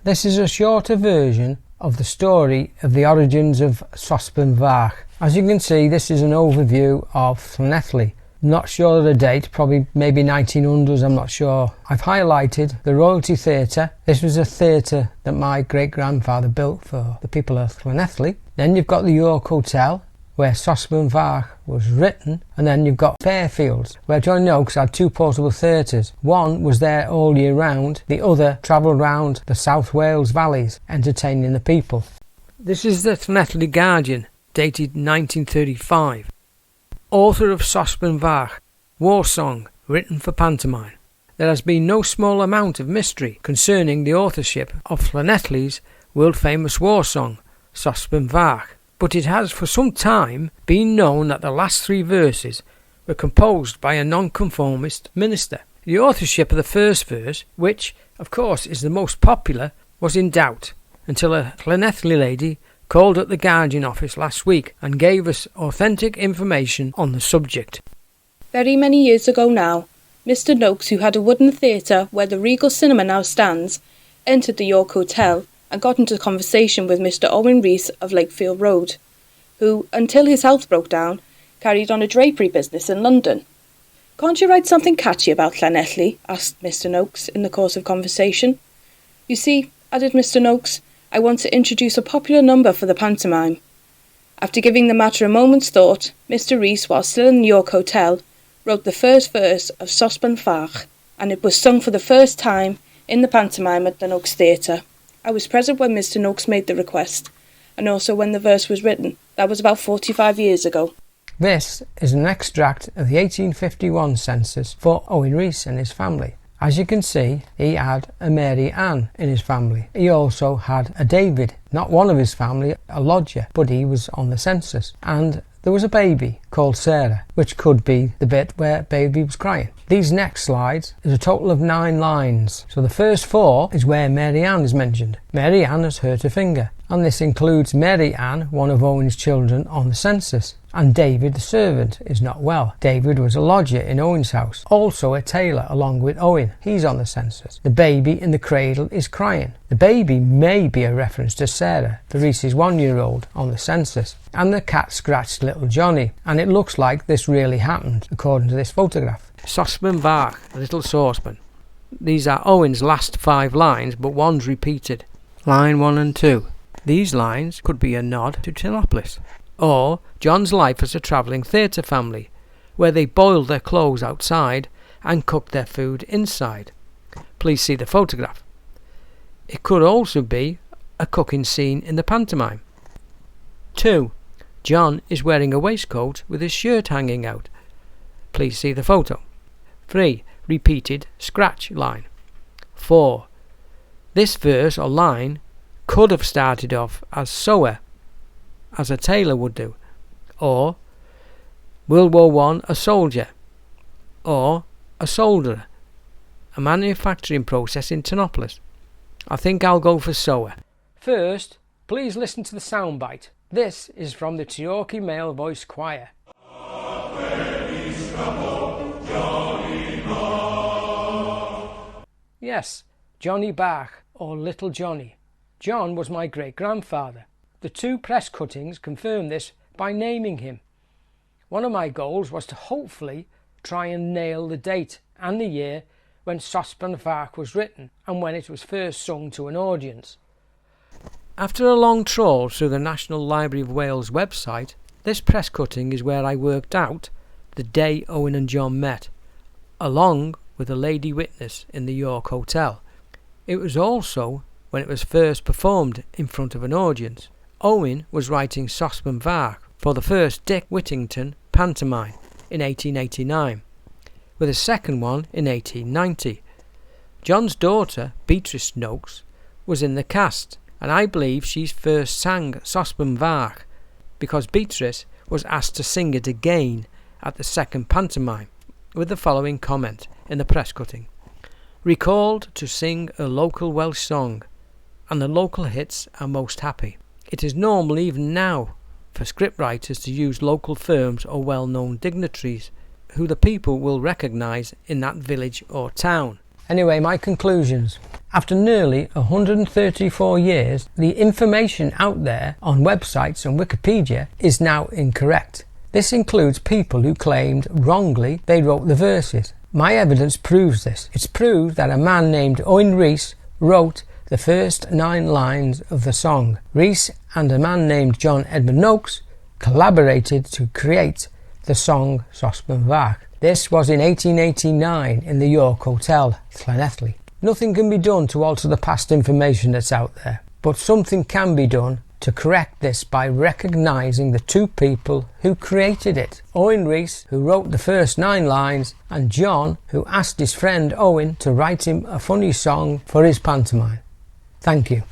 This is a shorter version of the story of the origins of Sosban Fach. As you can see, this is an overview of Llanelli. Not sure of the date, probably maybe 1900s, I'm not sure. I've highlighted the Royalty Theatre. This was a theatre that my great-grandfather built for the people of Llanelli. Then you've got the York Hotel, where Sosban Fach was written, and then you've got Fairfields, where John Oakes had two portable theatres. One was there all year round, the other travelled round the South Wales valleys, entertaining the people. This is the Llanelli Guardian, dated 1935. Author of Sosban Fach, war song, written for pantomime. There has been no small amount of mystery concerning the authorship of Llanelli's world-famous war song, Sosban Fach. But it has for some time been known that the last three verses were composed by a nonconformist minister. The authorship of the first verse, which of course is the most popular, was in doubt until a Llanelli lady called at the Guardian office last week and gave us authentic information on the subject. Very many years ago now, Mr. Noakes, who had a wooden theatre where the Regal Cinema now stands, entered the York Hotel and got into conversation with Mr. Owen Rees of Lakefield Road, who, until his health broke down, carried on a drapery business in London. "Can't you write something catchy about Llanelli?" asked Mr. Noakes in the course of conversation. "You see," added Mr. Noakes, "I want to introduce a popular number for the pantomime." After giving the matter a moment's thought, Mr. Rees, while still in the York Hotel, wrote the first verse of Sosban Fach, and it was sung for the first time in the pantomime at the Noakes Theatre. I was present when Mr. Noakes made the request, and also when the verse was written. That was about 45 years ago. This is an extract of the 1851 census for Owen Rees and his family. As you can see, he had a Mary Ann in his family. He also had a David, not one of his family, a lodger, but he was on the census. And there was a baby called Sarah, which could be the bit where baby was crying. These next slides is a total of 9 lines. So the first 4 is where Mary Ann is mentioned. Mary Ann has hurt her finger, and this includes Mary Ann, one of Owen's children on the census. And David, the servant, is not well. David was a lodger in Owen's house, also a tailor along with Owen. He's on the census. The baby in the cradle is crying. The baby may be a reference to Sarah, the Reese's 1-year-old, on the census. And the cat scratched little Johnny, and it looks like this really happened, according to this photograph. Sosban Fach, a little saucepan. These are Owen's last 5 lines, but one's repeated. Line 1 and 2. These lines could be a nod to Tinopolis, or John's life as a travelling theatre family, where they boiled their clothes outside and cooked their food inside. Please see the photograph. It could also be a cooking scene in the pantomime. 2. John is wearing a waistcoat with his shirt hanging out. Please see the photo. 3. Repeated scratch line. 4. This verse or line could have started off as sewer, as a tailor would do, or World War I, a soldier, or a solderer, a manufacturing process in Tinopolis. I think I'll go for sewer. First, please listen to the soundbite. This is from the Torquay Male Voice Choir. Yes, Johnny Bach, or Little Johnny. John was my great-grandfather. The 2 press cuttings confirm this by naming him. One of my goals was to hopefully try and nail the date and the year when Sosban Fach was written and when it was first sung to an audience. After a long trawl through the National Library of Wales website, this press cutting is where I worked out the day Owen and John met, along with a lady witness in the York Hotel. It was also when it was first performed in front of an audience. Owen was writing Sosban Fach for the first Dick Whittington pantomime in 1889, with a second one in 1890. John's daughter, Beatrice Noakes, was in the cast, and I believe she first sang Sosban Fach because Beatrice was asked to sing it again at the second pantomime, with the following comment in the press cutting. Recalled to sing a local Welsh song, and the local hits are most happy. It is normal even now for scriptwriters to use local firms or well-known dignitaries who the people will recognise in that village or town. Anyway, my conclusions. After nearly 134 years, the information out there on websites and Wikipedia is now incorrect. This includes people who claimed wrongly they wrote the verses. My evidence proves this. It's proved that a man named Owen Rees wrote the first 9 lines of the song. Rees and a man named John Edmund Noakes collaborated to create the song Sosban Fach. This was in 1889 in the York Hotel, Llanelli. Nothing can be done to alter the past information that's out there, but something can be done to correct this by recognising the 2 people who created it. Owen Rees, who wrote the first 9 lines, and John, who asked his friend Owen to write him a funny song for his pantomime. Thank you.